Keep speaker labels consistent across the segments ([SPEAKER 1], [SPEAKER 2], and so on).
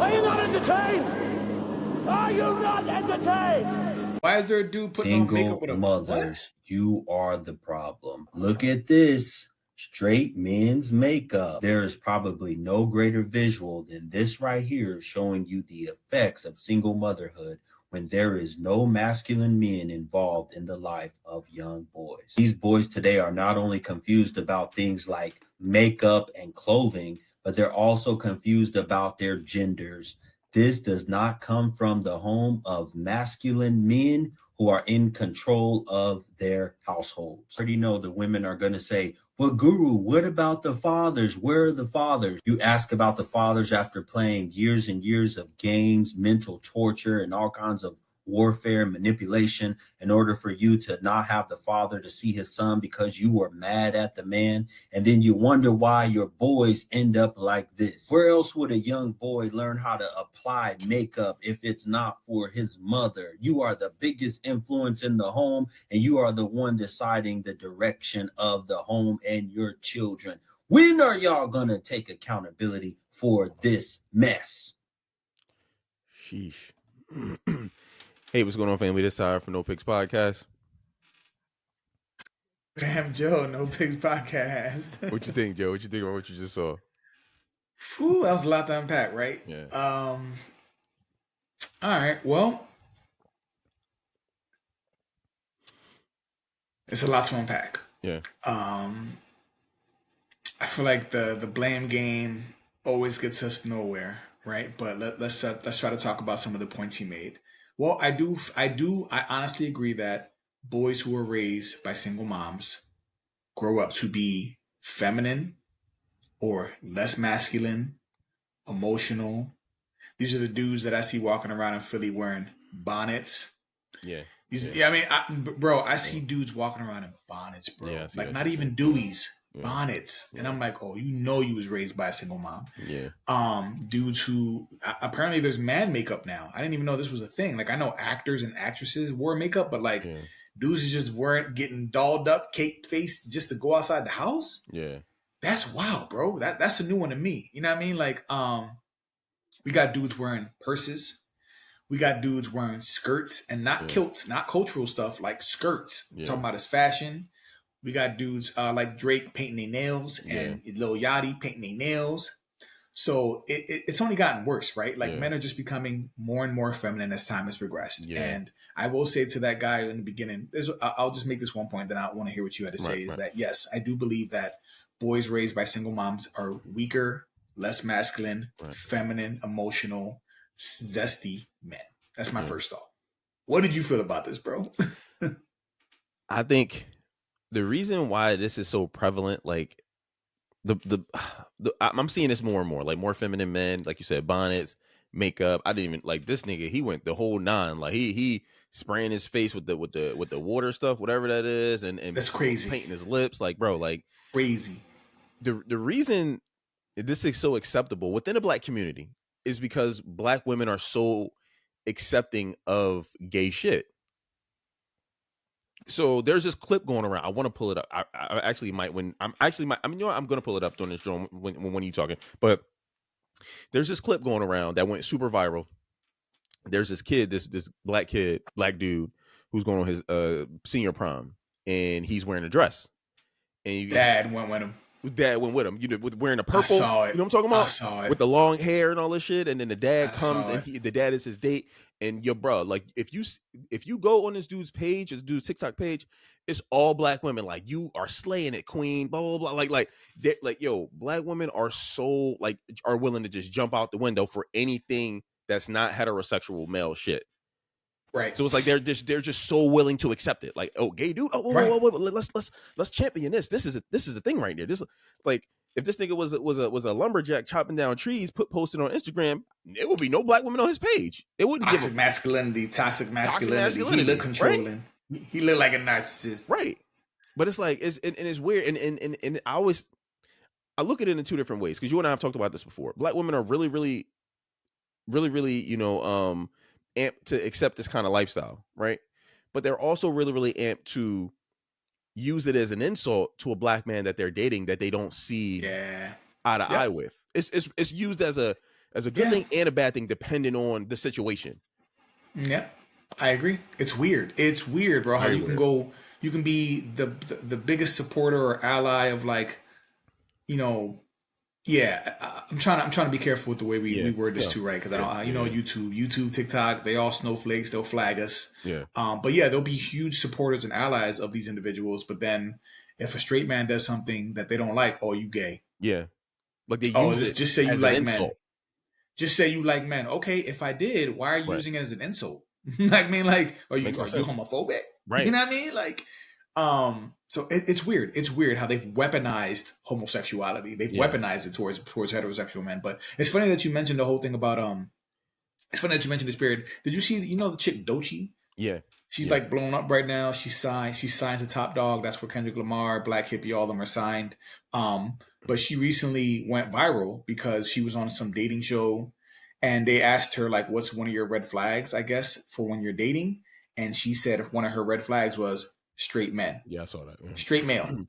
[SPEAKER 1] Are you not entertained? Are you not entertained?
[SPEAKER 2] Why is there a dude putting on makeup with a
[SPEAKER 3] mothers,
[SPEAKER 2] what?
[SPEAKER 3] you are the problem. Look at this. Straight men's makeup. There is probably no greater visual than this right here showing you the effects of single motherhood when there is no masculine men involved in the life of young boys. These boys today are not only confused about things like makeup and clothing, but they're also confused about their genders. This does not come from the home of masculine men who are in control of their households. Already know the women are going to say, well, Guru, what about the fathers? Where are the fathers? You ask about the fathers after playing years and years of games, mental torture, and all kinds of warfare and manipulation in order for you to not have the father to see his son because you were mad at the man. And then you wonder why your boys end up like this. Where else would a young boy learn how to apply makeup if it's not for his mother? You are the biggest influence in the home, and you are the one deciding the direction of the home and your children. When are y'all gonna take accountability for this mess?
[SPEAKER 4] Sheesh. Hey, what's going on, family? This is Tyler from No Picks Podcast.
[SPEAKER 2] Damn, Joe, No Pigs Podcast.
[SPEAKER 4] What you think, Joe? What you think about what you just saw?
[SPEAKER 2] Whew, that was a lot to unpack, right?
[SPEAKER 4] Yeah.
[SPEAKER 2] All right. Well, it's a lot to unpack.
[SPEAKER 4] Yeah.
[SPEAKER 2] I feel like the blame game always gets us nowhere, right? But let's try to talk about some of the points he made. Well, I honestly agree that boys who are raised by single moms grow up to be feminine or less masculine, emotional. These are the dudes that I see walking around in Philly wearing bonnets.
[SPEAKER 4] Yeah.
[SPEAKER 2] I mean, bro, I see dudes walking around in bonnets, bro.
[SPEAKER 4] Yeah, I see
[SPEAKER 2] like
[SPEAKER 4] that
[SPEAKER 2] not
[SPEAKER 4] shit
[SPEAKER 2] even
[SPEAKER 4] too.
[SPEAKER 2] Deweys,
[SPEAKER 4] Yeah.
[SPEAKER 2] bonnets.
[SPEAKER 4] Yeah.
[SPEAKER 2] And I'm like, oh, you was raised by a single mom.
[SPEAKER 4] Yeah.
[SPEAKER 2] Dudes who apparently there's man makeup now. I didn't even know this was a thing. Like I know actors and actresses wore makeup, but like dudes just weren't getting dolled up, cake faced just to go outside the house.
[SPEAKER 4] Yeah.
[SPEAKER 2] That's wild, bro. That's a new one to me. You know what I mean? Like, we got dudes wearing purses. We got dudes wearing skirts and not kilts, not cultural stuff, like skirts. Talking about his fashion. We got dudes like Drake painting their nails and Lil Yachty painting their nails. So it's only gotten worse, right? Like men are just becoming more and more feminine as time has progressed. And I will say to that guy in the beginning, I'll just make this one point, then I want to hear what you had to say, is that yes, I do believe that boys raised by single moms are weaker, less masculine, feminine, emotional, zesty men. That's my first thought. What did you feel about this, bro?
[SPEAKER 4] I think the reason why this is so prevalent, like I'm seeing this more and more, like more feminine men, like you said, bonnets, makeup. I didn't even like this nigga. He went the whole nine. Like he spraying his face with the water stuff, whatever that is, and
[SPEAKER 2] that's crazy.
[SPEAKER 4] Painting his lips, like bro, like
[SPEAKER 2] crazy.
[SPEAKER 4] The reason this is so acceptable within the Black community is because Black women are so accepting of gay shit. So there's this clip going around. I want to pull it up. I actually might when I'm actually might. I mean, you know what? I'm going to pull it up during this drum when you talking. But there's this clip going around that went super viral. There's this kid, this black dude, who's going on his senior prom, and he's wearing a dress. And
[SPEAKER 2] Dad went with him.
[SPEAKER 4] Dad went with him. You know, with wearing a purple.
[SPEAKER 2] I saw it.
[SPEAKER 4] You know what I'm talking about?
[SPEAKER 2] I saw it.
[SPEAKER 4] With the long hair and all this shit. And then the dad comes and the dad is his date. And your bro, like if you go on this dude's page, this dude's TikTok page, it's all Black women. Like, you are slaying it, queen. Blah blah blah. Like yo, Black women are so are willing to just jump out the window for anything that's not heterosexual male shit.
[SPEAKER 2] Right.
[SPEAKER 4] So it's like they're just so willing to accept it. Like, oh, gay dude. Oh, whoa, let's champion this. This is the thing right there. This, like, if this nigga was a lumberjack chopping down trees, posted on Instagram, it would be no Black women on his page. It wouldn't
[SPEAKER 2] toxic masculinity. He look controlling. Right? He look like a narcissist.
[SPEAKER 4] Right. But it's like it's weird. And I look at it in two different ways, because you and I have talked about this before. Black women are really, really, really, really, amped to accept this kind of lifestyle, right? But they're also really, really amped to use it as an insult to a Black man that they're dating that they don't see eye to eye with. It's used as a As a good thing and a bad thing, depending on the situation.
[SPEAKER 2] Yeah, I agree. It's weird. It's weird, bro. How
[SPEAKER 4] Very
[SPEAKER 2] you can
[SPEAKER 4] weird.
[SPEAKER 2] go, you can be the biggest supporter or ally of like, you know, yeah. I'm trying to be careful with the way we word this
[SPEAKER 4] No.
[SPEAKER 2] too, right? Because I
[SPEAKER 4] Yeah.
[SPEAKER 2] don't, you know, YouTube, TikTok, they all snowflakes. They'll flag us.
[SPEAKER 4] Yeah.
[SPEAKER 2] But yeah, there'll be huge supporters and allies of these individuals. But then, if a straight man does something that they don't like, oh, you gay.
[SPEAKER 4] Yeah. Like they
[SPEAKER 2] Oh,
[SPEAKER 4] use it
[SPEAKER 2] just say you
[SPEAKER 4] as an
[SPEAKER 2] like men.
[SPEAKER 4] insult.
[SPEAKER 2] Just say you like men. Okay, if I did, why are you
[SPEAKER 4] Right.
[SPEAKER 2] using it as an insult? Like, I mean, like,
[SPEAKER 4] Makes no
[SPEAKER 2] are you
[SPEAKER 4] sense.
[SPEAKER 2] homophobic?
[SPEAKER 4] Right.
[SPEAKER 2] You know what I mean? Like, so it's weird. It's weird how they've weaponized homosexuality. They've
[SPEAKER 4] Yeah.
[SPEAKER 2] weaponized it towards heterosexual men. But it's funny that you mentioned the whole thing about It's funny that you mentioned this period. Did you see? You know the chick Doechii?
[SPEAKER 4] Yeah.
[SPEAKER 2] She's
[SPEAKER 4] Yeah.
[SPEAKER 2] like blown up right now. She's signed. She's signed to Top Dog. That's where Kendrick Lamar, Black Hippie, all of them are signed. But she recently went viral because she was on some dating show, and they asked her like, "What's one of your red flags?" I guess for when you're dating, and she said one of her red flags was straight men,
[SPEAKER 4] Yeah, I saw that. Yeah.
[SPEAKER 2] straight male.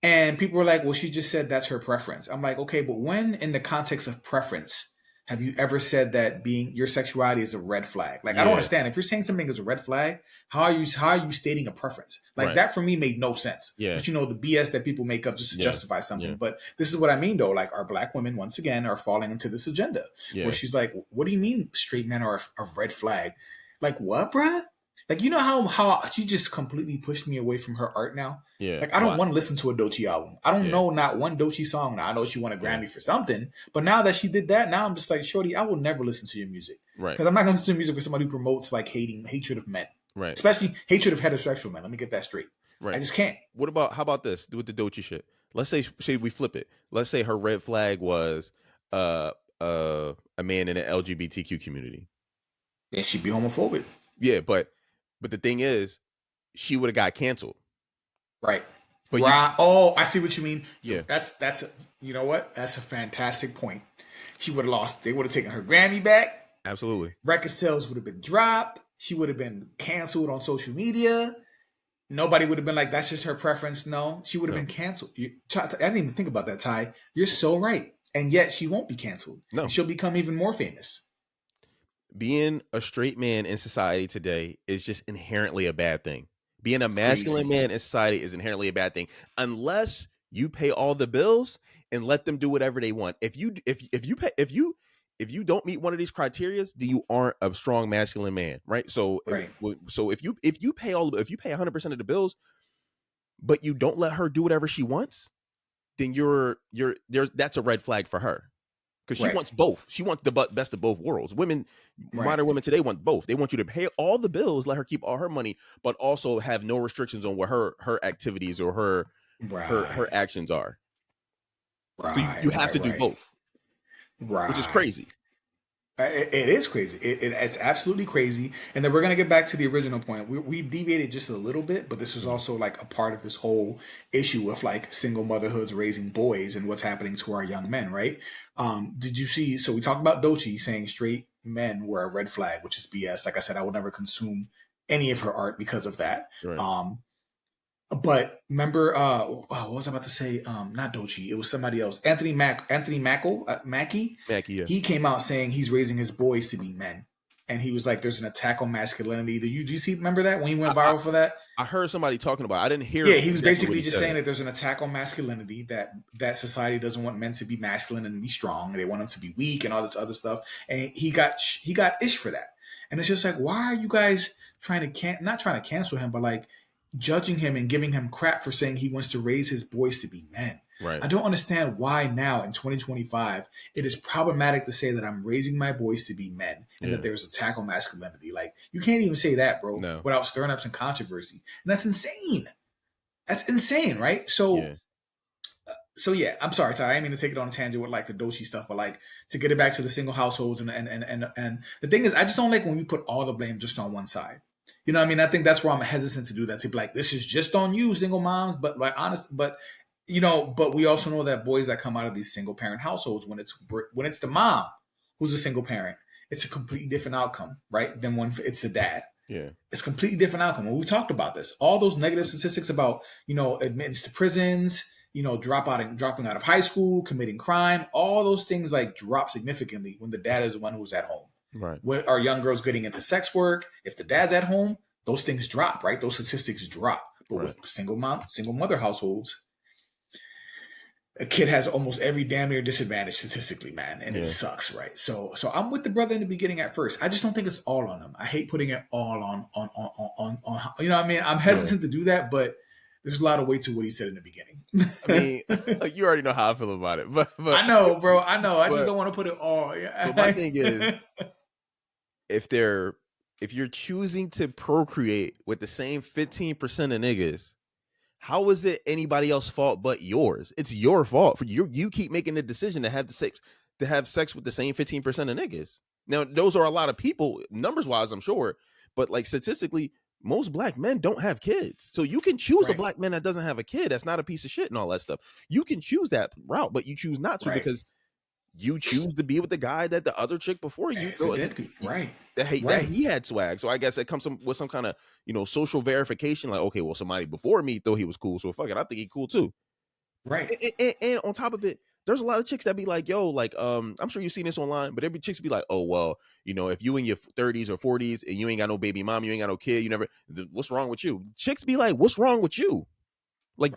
[SPEAKER 2] And people were like, well, she just said that's her preference. I'm like, okay, but when in the context of preference have you ever said that being your sexuality is a red flag? Like, I don't
[SPEAKER 4] Yeah.
[SPEAKER 2] understand. If you're saying something is a red flag, how are you stating a preference? Like
[SPEAKER 4] Right.
[SPEAKER 2] that for me made no sense.
[SPEAKER 4] Yeah.
[SPEAKER 2] But you know, the BS that people make up just to
[SPEAKER 4] Yeah.
[SPEAKER 2] justify something.
[SPEAKER 4] Yeah.
[SPEAKER 2] But this is what I mean though. Like our black women, once again, are falling into this agenda
[SPEAKER 4] Yeah.
[SPEAKER 2] where she's like, what do you mean straight men are a red flag? Like what, bruh? Like, you know how she just completely pushed me away from her art now?
[SPEAKER 4] Yeah.
[SPEAKER 2] Like, I don't
[SPEAKER 4] Well,
[SPEAKER 2] want to listen to a Doechii album. I don't
[SPEAKER 4] Yeah.
[SPEAKER 2] know not one Doechii song. Now, I know she won a Grammy
[SPEAKER 4] Yeah.
[SPEAKER 2] for something, but now that she did that, now I'm just like, shorty, I will never listen to your music.
[SPEAKER 4] Right.
[SPEAKER 2] Because I'm not going to listen to music with somebody who promotes like hatred of men.
[SPEAKER 4] Right.
[SPEAKER 2] Especially hatred of heterosexual men. Let me get that straight.
[SPEAKER 4] Right.
[SPEAKER 2] I just can't.
[SPEAKER 4] How about this with the Doechii shit? Let's say we flip it. Let's say her red flag was a man in the LGBTQ community.
[SPEAKER 2] Then she'd be homophobic.
[SPEAKER 4] Yeah, but the thing is, she would have got canceled.
[SPEAKER 2] Right.
[SPEAKER 4] But
[SPEAKER 2] right. Oh, I see what you mean.
[SPEAKER 4] Yeah.
[SPEAKER 2] That's you know what? That's a fantastic point. She would have lost. They would have taken her Grammy back.
[SPEAKER 4] Absolutely.
[SPEAKER 2] Record sales would have been dropped. She would have been canceled on social media. Nobody would have been like, that's just her preference. No, she would have been canceled. I didn't even think about that, Ty. You're so right. And yet she won't be canceled.
[SPEAKER 4] No.
[SPEAKER 2] She'll become even more famous.
[SPEAKER 4] Being a straight man in society today is just inherently a bad thing. Being a masculine man in society is inherently a bad thing, unless you pay all the bills and let them do whatever they want. If you don't meet one of these criteria, then you aren't a strong masculine man, right? So, if you pay 100% of the bills, but you don't let her do whatever she wants, then that's a red flag for her. Because she wants both. She wants the best of both worlds. Modern women today want both. They want you to pay all the bills, let her keep all her money, but also have no restrictions on what her activities or her actions are. So you have to do both.
[SPEAKER 2] Right.
[SPEAKER 4] Which is crazy.
[SPEAKER 2] It is crazy. It's absolutely crazy. And then we're going to get back to the original point. We deviated just a little bit, but this is also like a part of this whole issue of like single motherhoods raising boys and what's happening to our young men, right? Did you see? So we talked about Doechii saying straight men were a red flag, which is BS. Like I said, I would never consume any of her art because of that.
[SPEAKER 4] Right.
[SPEAKER 2] But remember, what was I about to say? Not Doechii. It was somebody else. Anthony Mackie.
[SPEAKER 4] Yeah.
[SPEAKER 2] He came out saying he's raising his boys to be men, and he was like, "There's an attack on masculinity." Do you see? Remember that when he went viral for that?
[SPEAKER 4] I heard somebody talking about it. I didn't hear.
[SPEAKER 2] Yeah, he was basically just saying that there's an attack on masculinity. That society doesn't want men to be masculine and be strong. They want them to be weak and all this other stuff. And he got ish for that. And it's just like, why are you guys not trying to cancel him, but like judging him and giving him crap for saying he wants to raise his boys to be men.
[SPEAKER 4] Right.
[SPEAKER 2] I don't understand why now in 2025 it is problematic to say that I'm raising my boys to be men and that there's attack on masculinity. Like, you can't even say that, bro, without stirring up some controversy. And that's insane. That's insane, right? So yeah, I'm sorry, Ty. I didn't mean to take it on a tangent with like the Doechii stuff, but like to get it back to the single households and the thing is, I just don't like when we put all the blame just on one side. You know what I mean? I think that's where I'm hesitant to do that. To be like, this is just on you, single moms. But like, but we also know that boys that come out of these single parent households, when it's the mom who's a single parent, it's a completely different outcome, right? Than when it's the dad.
[SPEAKER 4] Yeah,
[SPEAKER 2] it's a completely different outcome. And we talked about this. All those negative statistics about admittance to prisons, dropping out of high school, committing crime, all those things like drop significantly when the dad is the one who's at home.
[SPEAKER 4] Right.
[SPEAKER 2] When are young girls getting into sex work? If the dad's at home, those things drop, right? Those statistics drop. But
[SPEAKER 4] Right.
[SPEAKER 2] with single mother households, a kid has almost every damn near disadvantage statistically, man, and it sucks, right? So I'm with the brother in the beginning at first. I just don't think it's all on him. I hate putting it all on you know what I mean? I'm hesitant to do that, but there's a lot of weight to what he said in the beginning.
[SPEAKER 4] I mean, you already know how I feel about it, but
[SPEAKER 2] I know, bro. I know. I just don't want to put it all.
[SPEAKER 4] But my thing is, if you're choosing to procreate with the same 15% of niggas, how is it anybody else's fault but yours? It's your fault. For you keep making the decision to have sex with the same 15% of niggas. Now, those are a lot of people, numbers wise, I'm sure, but like statistically, most black men don't have kids. So you can choose a black man that doesn't have a kid. That's not a piece of shit and all that stuff. You can choose that route, but you choose not to because you choose to be with the guy that the other chick before you that he had swag. So I guess it comes with some kind of social verification. Like, okay, well, somebody before me thought he was cool, so fuck it, I think he cool too.
[SPEAKER 2] Right.
[SPEAKER 4] And on top of it, there's a lot of chicks that be like, yo, like, I'm sure you've seen this online, but every chicks be like, oh, well, if you in your 30s or 40s and you ain't got no baby mom, you ain't got no kid, what's wrong with you? Chicks be like, what's wrong with you? Like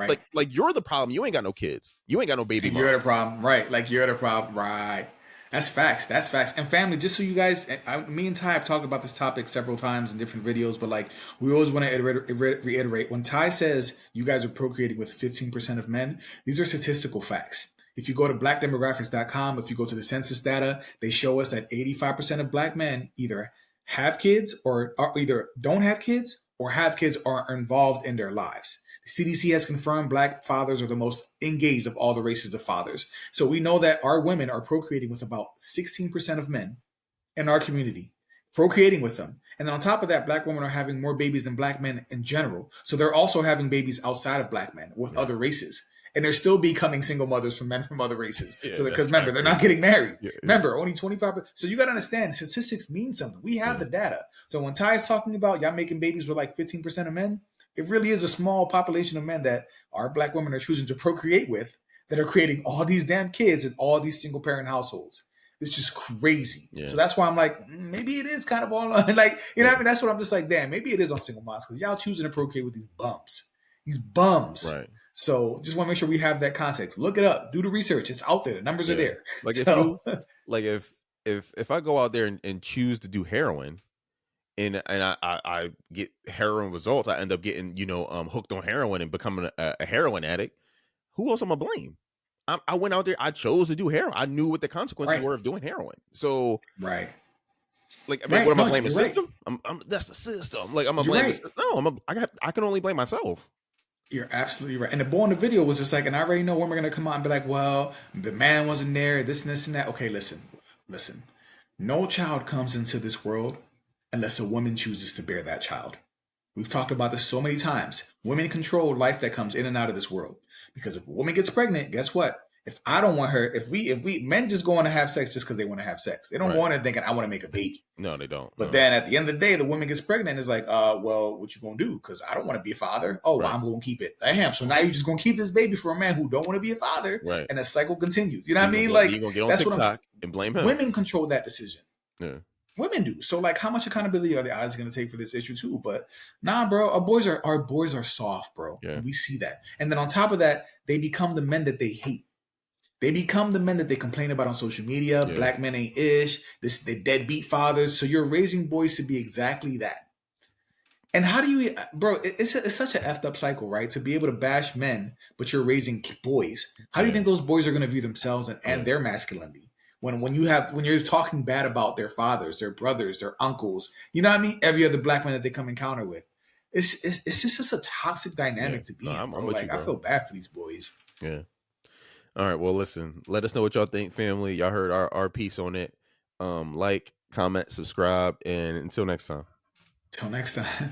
[SPEAKER 4] you're the problem. You ain't got no kids. You ain't got no baby mom.
[SPEAKER 2] You're the problem, right? Like you're the problem, right? That's facts. That's facts. And family, just so you guys, me and Ty have talked about this topic several times in different videos, but like we always want to reiterate when Ty says you guys are procreating with 15% of men, these are statistical facts. If you go to blackdemographics.com, if you go to the census data, they show us that 85% of black men either have kids or either don't have kids or have kids or are involved in their lives. CDC has confirmed black fathers are the most engaged of all the races of fathers. So we know that our women are procreating with about 16% of men in our community, procreating with them. And then on top of that, black women are having more babies than black men in general. So they're also having babies outside of black men with other races. And they're still becoming single mothers from men from other races. So because remember, they're not getting married. Remember, only 25%. So you got to understand, statistics mean something. We have the data. So when Ty is talking about y'all making babies with like 15% of men, it really is a small population of men that our black women are choosing to procreate with that are creating all these damn kids in all these single parent households. It's just crazy. Yeah. So that's why I'm like, maybe it is kind of all on, like, you know what I mean? That's what I'm just like, damn, maybe it is on single moms because y'all choosing to procreate with these bums. Right. So just want to make sure we have that context. Look it up. Do the research. It's out there. The numbers are there.
[SPEAKER 4] Like if I go out there and choose to do heroin, and I get heroin results, I end up getting hooked on heroin and becoming a heroin addict. Who else am I blame? I went out there. I chose to do heroin. I knew what the consequences were of doing heroin. So
[SPEAKER 2] like,
[SPEAKER 4] what am I blaming the system? That's the system. Like I'm a blame. No, I can only blame myself.
[SPEAKER 2] You're absolutely right. And the boy in the video was just like, and I already know when we're gonna come out and be like, well, the man wasn't there, this and this and that. Okay, listen. No child comes into this world unless a woman chooses to bear that child. We've talked about this so many times. Women control life that comes in and out of this world. Because if a woman gets pregnant, guess what? If I don't want her, if we men just go on to have sex just because they want to have sex. They don't go on and thinking, I want to make a baby.
[SPEAKER 4] No, they don't.
[SPEAKER 2] But then at the end of the day, the woman gets pregnant and is like, well, what you gonna do? Because I don't want to be a father. Oh, well, I'm gonna keep it. Damn. So now you're just gonna keep this baby for a man who don't want to be a father.
[SPEAKER 4] Right.
[SPEAKER 2] And the cycle continues. You know what I mean? Like,
[SPEAKER 4] you're gonna get on
[SPEAKER 2] that's
[SPEAKER 4] TikTok
[SPEAKER 2] what I'm
[SPEAKER 4] and blame him.
[SPEAKER 2] Women control that decision.
[SPEAKER 4] Yeah.
[SPEAKER 2] Women do. So like, how much accountability are the odds going to take for this issue too? But nah, bro, our boys are soft, bro. Yeah. And we see that. And then on top of that, they become the men that they hate. They become the men that they complain about on social media. Yeah. Black men ain't ish. They deadbeat fathers. So you're raising boys to be exactly that. And how do you, bro? It's such an effed up cycle, right? To be able to bash men, but you're raising boys. How do you think those boys are going to view themselves and their masculinity? When you're talking bad about their fathers, their brothers, their uncles, you know what I mean? Every other black man that they come encounter with, it's just a toxic dynamic to be in, bro. Like, I feel bad for these boys.
[SPEAKER 4] Yeah. All right. Well, listen. Let us know what y'all think, family. Y'all heard our piece on it. Like, comment, subscribe, and until next time.
[SPEAKER 2] Till next time.